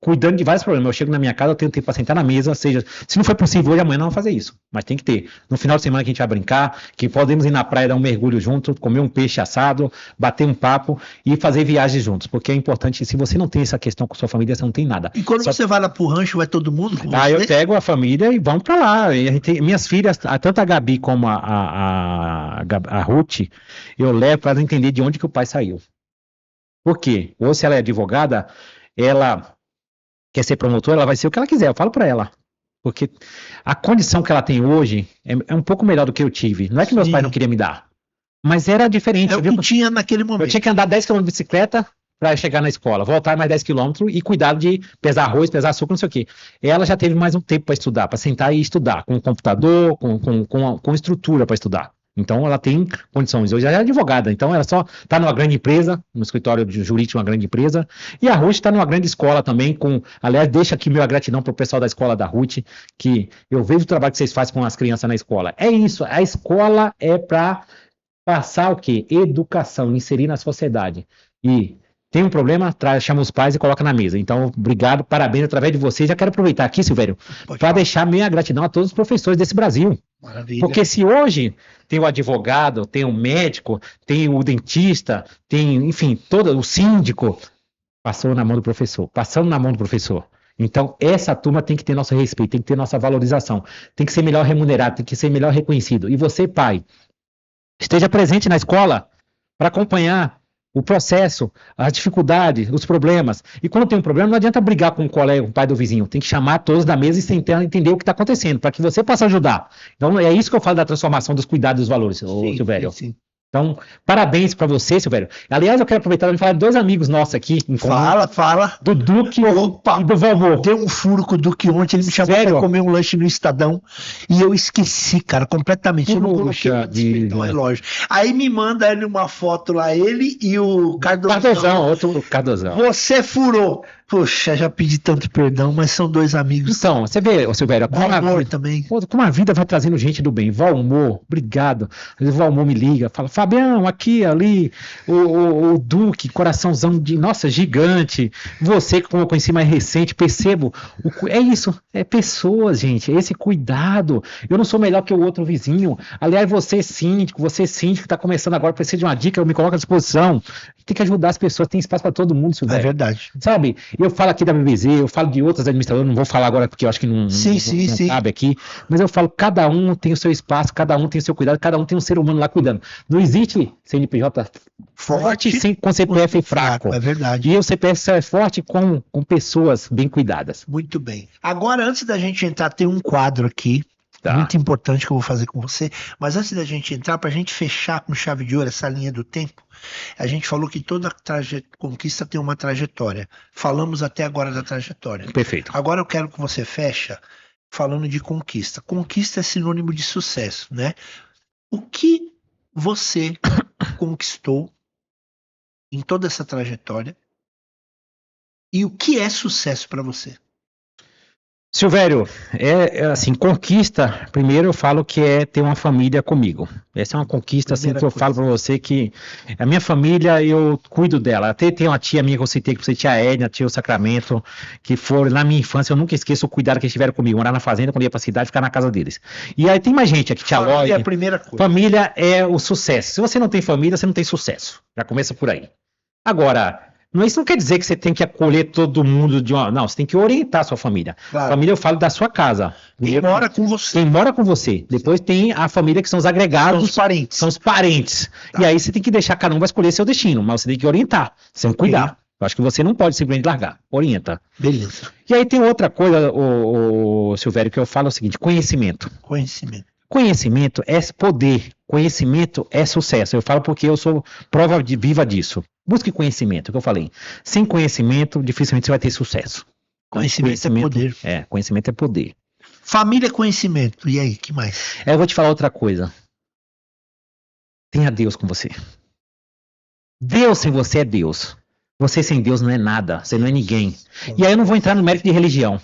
cuidando de vários problemas. Eu chego na minha casa, eu tenho tempo para sentar na mesa, seja, se não for possível hoje, amanhã não vou fazer isso, mas tem que ter. No final de semana que a gente vai brincar, que podemos ir na praia, dar um mergulho junto, comer um peixe assado, bater um papo e fazer viagens juntos, porque é importante, se você não tem essa questão com sua família, você não tem nada. E quando você vai lá pro rancho, vai todo mundo com você? Eu pego a família e vamos para lá. E minhas filhas, tanto a Gabi como a Ruth, eu levo para entender de onde que o pai saiu. Por quê? Ou se ela é advogada, ela quer ser promotora, ela vai ser o que ela quiser, eu falo para ela. Porque a condição que ela tem hoje é um pouco melhor do que eu tive. Não é que meus pais não queriam me dar, mas era diferente. É o que tinha naquele momento. Eu tinha que andar 10 km de bicicleta para chegar na escola, voltar mais 10 km e cuidar de pesar arroz, pesar açúcar, não sei o quê. Ela já teve mais um tempo para estudar, para sentar e estudar, com computador, com estrutura para estudar. Então ela tem condições. Hoje ela é advogada, então ela só está numa grande empresa, no escritório de jurídico de uma grande empresa, e a Ruth está numa grande escola também, aliás, deixa aqui minha gratidão para o pessoal da escola da Ruth, que eu vejo o trabalho que vocês fazem com as crianças na escola. É isso, a escola é para passar o quê? Educação, inserir na sociedade. E tem um problema, chama os pais e coloca na mesa. Então, obrigado, parabéns através de vocês. Já quero aproveitar aqui, Silvério, para deixar minha gratidão a todos os professores desse Brasil. Maravilha. Porque se hoje tem o advogado, tem o médico, tem o dentista, tem, enfim, todo o síndico, passou na mão do professor, passando na mão do professor. Então, essa turma tem que ter nosso respeito, tem que ter nossa valorização, tem que ser melhor remunerado, tem que ser melhor reconhecido. E você, pai, esteja presente na escola para acompanhar o processo, as dificuldades, os problemas. E quando tem um problema, não adianta brigar com o colega, com o pai do vizinho. Tem que chamar todos da mesa e tentar entender o que está acontecendo, para que você possa ajudar. Então, é isso que eu falo da transformação dos cuidados dos valores, Silvério. Sim. Então, parabéns para você, Silvério. Aliás, eu quero aproveitar para falar de dois amigos nossos aqui. Fala. Do Duque e do Valmor. Deu um furo com o Duque ontem, ele me chamou para comer um lanche no Estadão e eu esqueci, cara, completamente. Eu não coloquei então, é lógico. Aí me manda ele uma foto lá, ele e o Cardozão. Outro Cardozão. Você furou. Poxa, já pedi tanto perdão, mas são dois amigos. Então, você vê, Silvério, Valmor também. Como a vida vai trazendo gente do bem. Valmor, obrigado. Às vezes o Valmor me liga, fala, Fabião, aqui, ali, o Duque, coraçãozão de, nossa, gigante. Você, como eu conheci mais recente, percebo. É isso, é pessoas, gente, esse cuidado. Eu não sou melhor que o outro vizinho. Aliás, você síndico que está começando agora, precisa de uma dica, eu me coloco à disposição. Tem que ajudar as pessoas, tem espaço para todo mundo, Silvério. É verdade. Sabe? Eu falo aqui da BBZ, eu falo de outras administradoras, não vou falar agora porque eu acho que não cabe aqui, mas eu falo, cada um tem o seu espaço, cada um tem o seu cuidado, cada um tem um ser humano lá cuidando. Não existe CNPJ forte com CPF fraco. É verdade. E o CPF só é forte com pessoas bem cuidadas. Muito bem. Agora, antes da gente entrar, tem um quadro aqui, muito importante que eu vou fazer com você, mas antes da gente entrar, para a gente fechar com chave de ouro essa linha do tempo, a gente falou que toda conquista tem uma trajetória. Falamos até agora da trajetória. Perfeito. Agora eu quero que você feche falando de conquista. Conquista é sinônimo de sucesso, né? O que você conquistou em toda essa trajetória e o que é sucesso para você? Silvério, assim, conquista, primeiro eu falo que é ter uma família comigo. Essa é uma conquista, assim, que eu falo para você que a minha família, eu cuido dela. Até tem uma tia minha que eu citei, que você, tia Edna, tia Sacramento, que foram na minha infância, eu nunca esqueço o cuidado que eles tiveram comigo, morar na fazenda, quando ia pra cidade, ficar na casa deles. E aí tem mais gente aqui, tia Lói. Família é a primeira coisa. Família é o sucesso. Se você não tem família, você não tem sucesso. Já começa por aí. Agora, isso não quer dizer que você tem que acolher todo mundo de uma... Não, você tem que orientar a sua família. Claro. Família, eu falo da sua casa. Quem mora com você. Quem mora com você. Depois tem a família que são os agregados. São os parentes. São os parentes. Tá. E aí você tem que deixar, cada um vai escolher seu destino, mas você tem que orientar, você tem que cuidar. Eu acho que você não pode simplesmente largar. Orienta. Beleza. E aí tem outra coisa, Silvério, que eu falo o seguinte, conhecimento. Conhecimento é poder, conhecimento é sucesso. Eu falo porque eu sou prova viva disso. Busque conhecimento, que eu falei. Sem conhecimento, dificilmente você vai ter sucesso. Conhecimento é poder. Conhecimento é poder. Família é conhecimento. E aí, que mais? Eu vou te falar outra coisa. Tenha Deus com você. Deus sem você é Deus. Você sem Deus não é nada. Você não é ninguém. E aí eu não vou entrar no mérito de religião.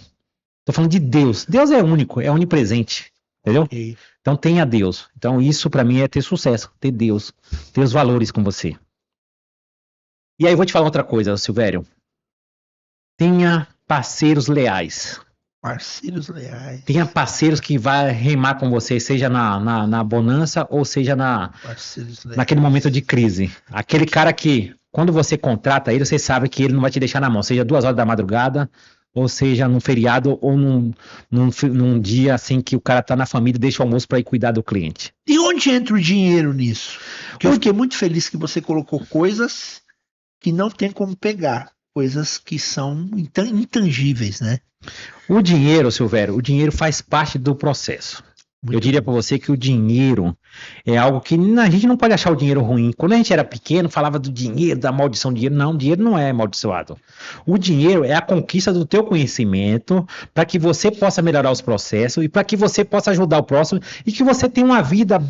Estou falando de Deus. Deus é único, é onipresente. Entendeu? Okay. Então tenha Deus. Então isso para mim é ter sucesso. Ter Deus. Ter os valores com você. E aí eu vou te falar outra coisa, Silvério. Tenha parceiros leais. Parceiros leais. Tenha parceiros que vai remar com você, seja na bonança ou seja naquele momento de crise. Aquele cara que, quando você contrata ele, você sabe que ele não vai te deixar na mão, seja 2 horas da madrugada, ou seja num feriado, ou num dia assim que o cara tá na família e deixa o almoço para ir cuidar do cliente. E onde entra o dinheiro nisso? Porque eu fiquei muito feliz que você colocou coisas que não tem como pegar, coisas que são intangíveis, né? O dinheiro, Silvério, o dinheiro faz parte do processo. Eu diria para você que o dinheiro é algo que a gente não pode achar o dinheiro ruim. Quando a gente era pequeno, falava do dinheiro, da maldição do dinheiro. Não, o dinheiro não é amaldiçoado. O dinheiro é a conquista do teu conhecimento para que você possa melhorar os processos e para que você possa ajudar o próximo e que você tenha uma vida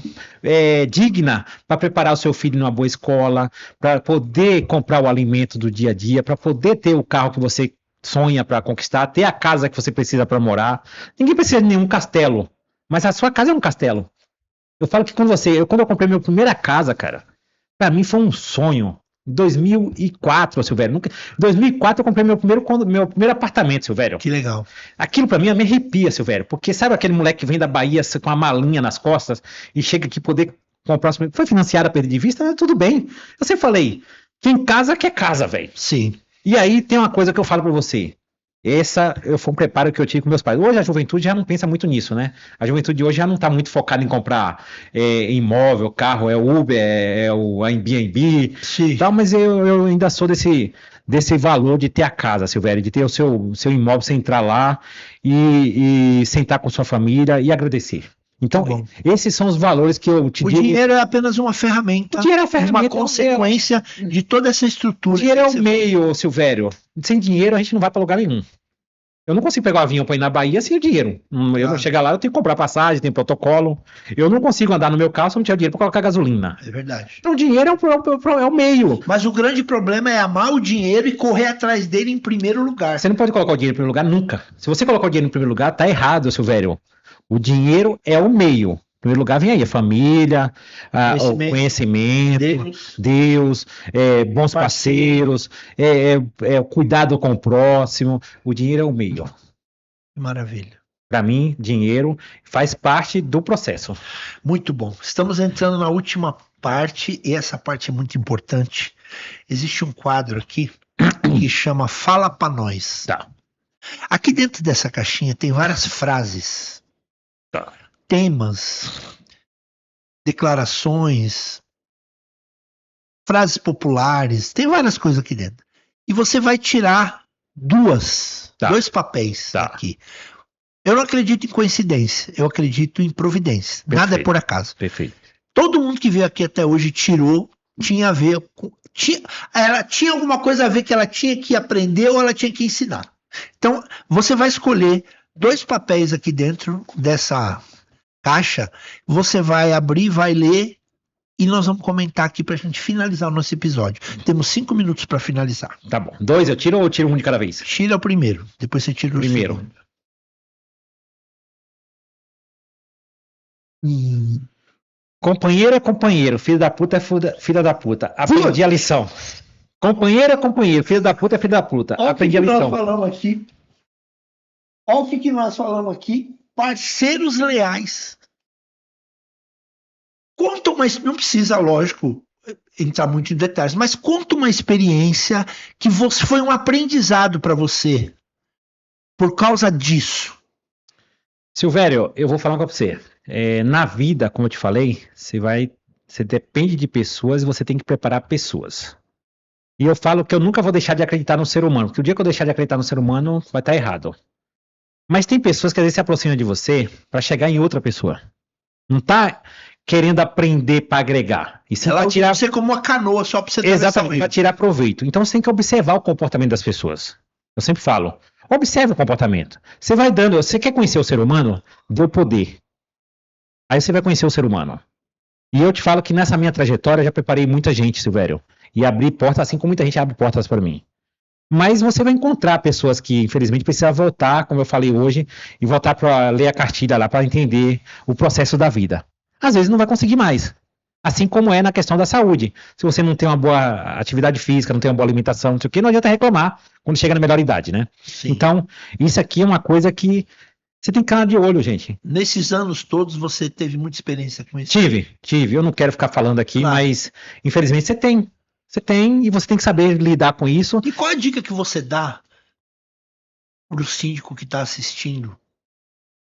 digna para preparar o seu filho numa boa escola, para poder comprar o alimento do dia a dia, para poder ter o carro que você sonha para conquistar, ter a casa que você precisa para morar. Ninguém precisa de nenhum castelo. Mas a sua casa é um castelo. Eu falo que quando eu comprei minha primeira casa, cara, pra mim foi um sonho. Em 2004, Silvério. Em 2004 eu comprei meu primeiro apartamento, Silvério. Que legal. Aquilo pra mim me arrepia, Silvério. Porque sabe aquele moleque que vem da Bahia com uma malinha nas costas e chega aqui poder comprar... Foi financiado a perda de vista? Mas tudo bem. Eu sempre falei, quem casa quer casa, velho. Sim. E aí tem uma coisa que eu falo pra você. Foi um preparo que eu tive com meus pais. Hoje a juventude já não pensa muito nisso, né? A juventude hoje já não está muito focada em comprar imóvel, carro, Uber, o Airbnb, tal, mas eu ainda sou desse valor de ter a casa, Silvério, de ter o seu imóvel, você entrar lá e sentar com sua família e agradecer. Então, esses são os valores que eu te digo. O dinheiro é apenas uma ferramenta. O dinheiro é uma consequência de toda essa estrutura. O dinheiro é o meio, Silvério. Sem dinheiro a gente não vai para lugar nenhum. Eu não consigo pegar um avião para ir na Bahia sem o dinheiro. Eu não chegar lá, eu tenho que comprar passagem, tem protocolo. Eu não consigo andar no meu carro se eu não tiver dinheiro para colocar gasolina. É verdade. Então o dinheiro é o meio. Mas o grande problema é amar o dinheiro e correr atrás dele em primeiro lugar. Você não pode colocar o dinheiro em primeiro lugar nunca. Se você colocar o dinheiro em primeiro lugar, tá errado, Silvério. O dinheiro é o meio. Em primeiro lugar vem aí a família, o conhecimento, Deus, bons parceiros, cuidado com o próximo. O dinheiro é o meio. Maravilha. Para mim, dinheiro faz parte do processo. Muito bom. Estamos entrando na última parte e essa parte é muito importante. Existe um quadro aqui que chama Fala Pra Nós. Tá. Aqui dentro dessa caixinha tem várias frases. Tá. Temas, declarações, frases populares, tem várias coisas aqui dentro. E você vai tirar dois papéis aqui. Eu não acredito em coincidência, eu acredito em providência. Perfeito. Nada é por acaso. Perfeito. Todo mundo que veio aqui até hoje tirou, tinha a ver com... ela tinha alguma coisa a ver que ela tinha que aprender ou ela tinha que ensinar. Então, você vai escolher 2 papéis aqui dentro dessa caixa, você vai abrir, vai ler e nós vamos comentar aqui pra gente finalizar o nosso episódio. Temos 5 minutos para finalizar. Tá bom. 2 eu tiro ou eu tiro um de cada vez? Tira o primeiro, depois você tira o segundo. Companheiro é companheiro, filho da puta é filha da puta. Aprendi a lição. Companheiro é companheiro, filho da puta é filho da puta. Aprendi a lição. Olha o que nós falamos aqui. Parceiros leais. Conta uma... Não precisa, lógico, entrar muito em detalhes, mas conta uma experiência que foi um aprendizado para você por causa disso. Silvério, eu vou falar para você. Na vida, como eu te falei, você depende de pessoas e você tem que preparar pessoas. E eu falo que eu nunca vou deixar de acreditar no ser humano, porque o dia que eu deixar de acreditar no ser humano, vai estar errado. Mas tem pessoas que às vezes se aproximam de você para chegar em outra pessoa. Não tá querendo aprender para agregar. E ela tirar você como uma canoa só para você exatamente, para tirar proveito. Então você tem que observar o comportamento das pessoas. Eu sempre falo, observe o comportamento. Você vai dando, você quer conhecer o ser humano? Dê o poder. Aí você vai conhecer o ser humano. E eu te falo que nessa minha trajetória eu já preparei muita gente, Silvério. E abri portas, assim como muita gente abre portas para mim. Mas você vai encontrar pessoas que, infelizmente, precisam voltar, como eu falei hoje, e voltar para ler a cartilha lá, para entender o processo da vida. Às vezes não vai conseguir mais. Assim como é na questão da saúde. Se você não tem uma boa atividade física, não tem uma boa alimentação, não sei o que, não adianta reclamar quando chega na melhor idade, né? Sim. Então, isso aqui é uma coisa que você tem que ficar de olho, gente. Nesses anos todos você teve muita experiência com isso? Tive. Eu não quero ficar falando aqui, Claro. mas infelizmente você tem. Você tem e você tem que saber lidar com isso. E qual a dica que você dá para o síndico que está assistindo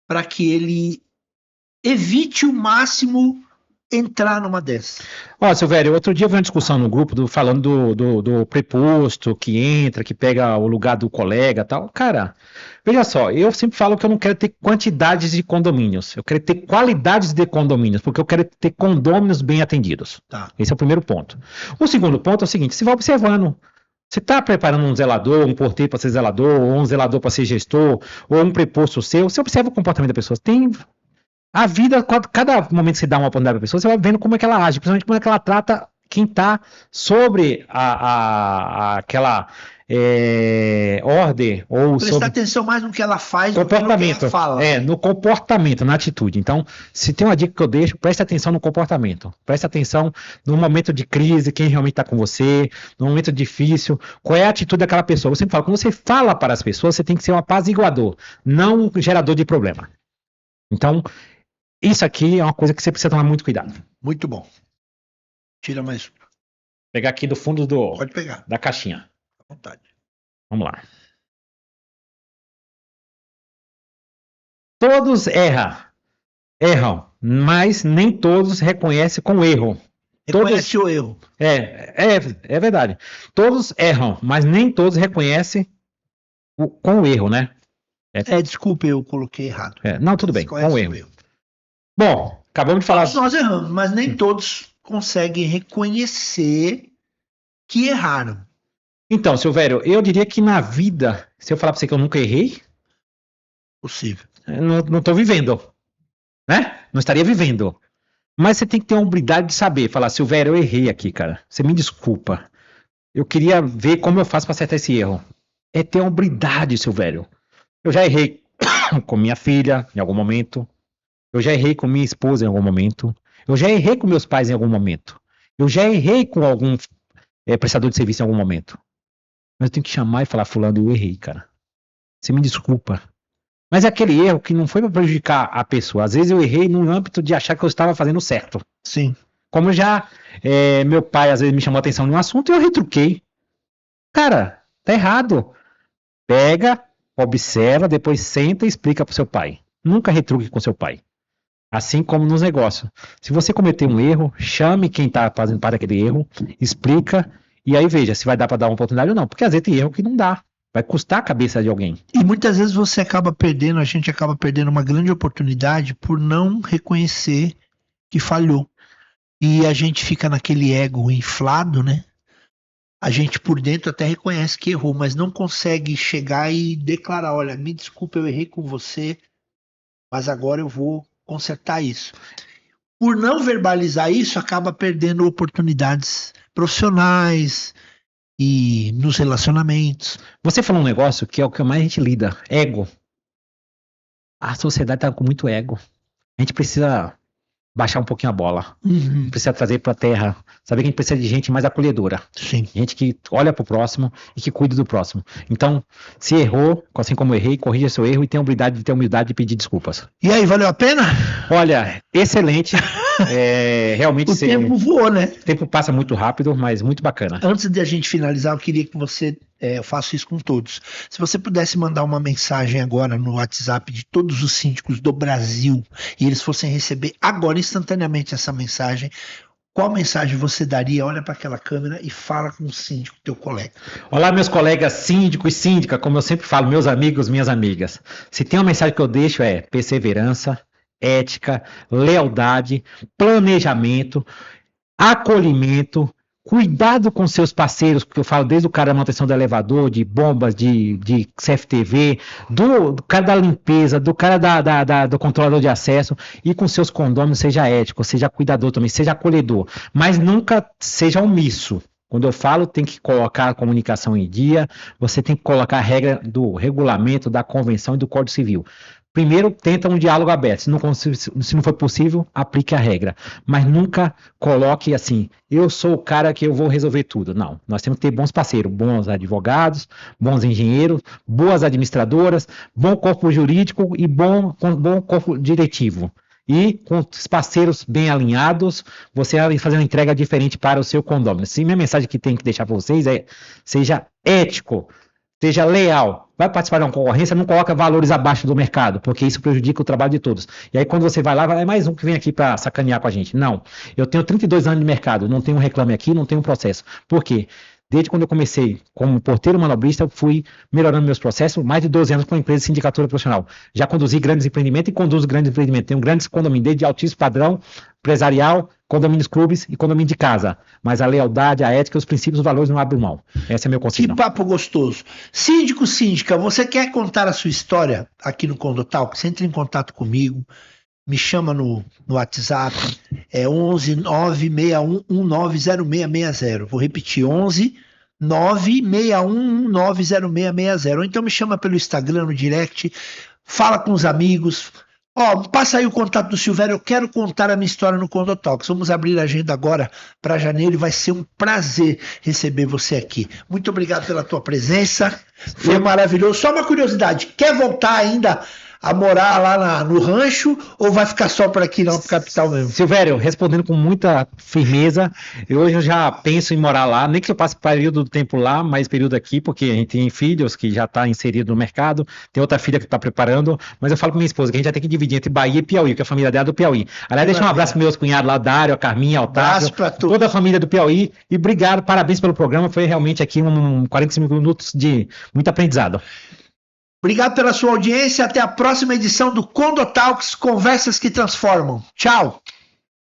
para que ele evite o máximo entrar numa dessas? Ó, Silvério, outro dia eu vi uma discussão no grupo falando do preposto que entra, que pega o lugar do colega e tal. Cara, veja só, eu sempre falo que eu não quero ter quantidades de condomínios, eu quero ter qualidades de condomínios, porque eu quero ter condôminos bem atendidos. Tá. Esse é o primeiro ponto. O segundo ponto é o seguinte, você vai observando. Você está preparando um zelador, um porteiro para ser zelador, ou um zelador para ser gestor, ou um preposto seu, você observa o comportamento da pessoa. Tem a vida, cada momento que você dá uma oportunidade para a pessoa, você vai vendo como é que ela age, principalmente como é que ela trata quem está sobre aquela ordem ou Prestar sobre atenção mais no que ela faz do que no que comportamento. ela fala. No comportamento, na atitude. Então, se tem uma dica que eu deixo, preste atenção no comportamento. Preste atenção no momento de crise, quem realmente está com você, no momento difícil, qual é a atitude daquela pessoa. Eu sempre falo, quando você fala para as pessoas, você tem que ser um apaziguador, não um gerador de problema. Então, isso aqui é uma coisa que você precisa tomar muito cuidado. Muito bom. Tira mais. Vou pegar aqui do fundo Pode pegar. da caixinha. À vontade. Vamos lá. Todos erram, mas nem todos reconhecem com erro. Reconhece o erro. É verdade. Todos erram, mas nem todos reconhecem com o erro, né? Desculpe, eu coloquei errado. Não, tudo bem, com o erro. Bom, acabamos de falar. Todos nós erramos, mas nem todos conseguem reconhecer que erraram. Então, Silvério, eu diria que na vida, se eu falar pra você que eu nunca errei, Possível. eu não estou vivendo, né? Não estaria vivendo. Mas você tem que ter a humildade de saber, falar, Silvério, eu errei aqui, cara. Você me desculpa. Eu queria ver como eu faço para acertar esse erro. É ter a humildade, Silvério. Eu já errei com minha filha em algum momento. Eu já errei com minha esposa em algum momento. Eu já errei com meus pais em algum momento. Eu já errei com algum prestador de serviço em algum momento. Mas eu tenho que chamar e falar, fulano, eu errei, cara. Você me desculpa. Mas é aquele erro que não foi para prejudicar a pessoa. Às vezes eu errei no âmbito de achar que eu estava fazendo certo. Sim. Como já meu pai às vezes me chamou a atenção num assunto e eu retruquei. Cara, tá errado. Pega, observa, depois senta e explica pro seu pai. Nunca retruque com seu pai. Assim como nos negócios. Se você cometer um erro, chame quem está fazendo parte daquele erro, explica e aí veja se vai dar para dar uma oportunidade ou não. Porque às vezes tem erro que não dá. Vai custar a cabeça de alguém. E muitas vezes você acaba perdendo, a gente acaba perdendo uma grande oportunidade por não reconhecer que falhou. E a gente fica naquele ego inflado, né? A gente por dentro até reconhece que errou, mas não consegue chegar e declarar, olha, me desculpa, eu errei com você, mas agora eu vou consertar isso. Por não verbalizar isso, acaba perdendo oportunidades profissionais e nos relacionamentos. Você falou um negócio que é o que mais a gente lida, ego. A sociedade está com muito ego. A gente precisa baixar um pouquinho a bola. Precisa trazer para a terra. Saber que a gente precisa de gente mais acolhedora. Sim. Gente que olha para o próximo e que cuida do próximo. Então, se errou, assim como eu errei, corrija seu erro e tenha humildade de pedir desculpas. E aí, valeu a pena? Olha, excelente. Realmente o tempo voou, né? O tempo passa muito rápido, mas muito bacana. Antes de a gente finalizar, eu queria que você, eu faço isso com todos. Se você pudesse mandar uma mensagem agora no WhatsApp de todos os síndicos do Brasil e eles fossem receber agora instantaneamente essa mensagem, qual mensagem você daria? Olha para aquela câmera e fala com o síndico, teu colega. Olá, meus colegas síndico e síndica, como eu sempre falo, meus amigos, minhas amigas. Se tem uma mensagem que eu deixo é perseverança, ética, lealdade, planejamento, acolhimento, cuidado com seus parceiros, porque eu falo desde o cara da manutenção do elevador, de bombas, de CFTV, do cara da limpeza, do cara do controlador de acesso, e com seus condôminos seja ético, seja cuidador também, seja acolhedor, mas nunca seja omisso. Quando eu falo, tem que colocar a comunicação em dia, você tem que colocar a regra do regulamento, da convenção e do Código Civil. Primeiro, tenta um diálogo aberto. Se não for possível, aplique a regra. Mas nunca coloque assim, eu sou o cara que eu vou resolver tudo. Não, nós temos que ter bons parceiros, bons advogados, bons engenheiros, boas administradoras, bom corpo jurídico e bom corpo diretivo. E com os parceiros bem alinhados, você vai fazer uma entrega diferente para o seu condomínio. Sim, minha mensagem que tem que deixar para vocês é: seja ético, seja leal. Vai participar de uma concorrência, não coloca valores abaixo do mercado, porque isso prejudica o trabalho de todos. E aí quando você vai lá, é mais um que vem aqui para sacanear com a gente. Não, eu tenho 32 anos de mercado, não tenho um reclame aqui, não tenho um processo. Por quê? Desde quando eu comecei como porteiro manobrista, eu fui melhorando meus processos, mais de 12 anos com a empresa de sindicatura profissional. Já conduzi grandes empreendimentos e conduzo grandes empreendimentos. Tenho grandes condomínios, desde altíssimo padrão, empresarial, condomínios clubes e condomínio de casa. Mas a lealdade, a ética, os princípios, os valores não abrem mão. Esse é meu conselho. Que papo gostoso. Síndico, síndica, você quer contar a sua história aqui no Condotalk? Você entra em contato comigo, me chama no WhatsApp, é 11 961 190660. Vou repetir, 11 961 190660. Ou então me chama pelo Instagram, no direct, fala com os amigos. Passa aí o contato do Silvério, eu quero contar a minha história no Condotalks. Vamos abrir a agenda agora para janeiro e vai ser um prazer receber você aqui. Muito obrigado pela tua presença, foi maravilhoso. Só uma curiosidade, quer voltar ainda a morar lá no rancho ou vai ficar só por aqui, não, pro capital mesmo? Silvério, respondendo com muita firmeza, hoje eu já penso em morar lá, nem que eu passe período do tempo lá, mais período aqui, porque a gente tem filhos que já está inserido no mercado, tem outra filha que está preparando, mas eu falo com minha esposa que a gente já tem que dividir entre Bahia e Piauí, porque a família dela é do Piauí. Aliás, deixa um abraço para meus cunhados lá, Dário, a Carminha, a Otávio, toda a família do Piauí, e obrigado, parabéns pelo programa, foi realmente aqui 45 minutos de muito aprendizado. Obrigado pela sua audiência. Até a próxima edição do Condotalks, Conversas que Transformam. Tchau!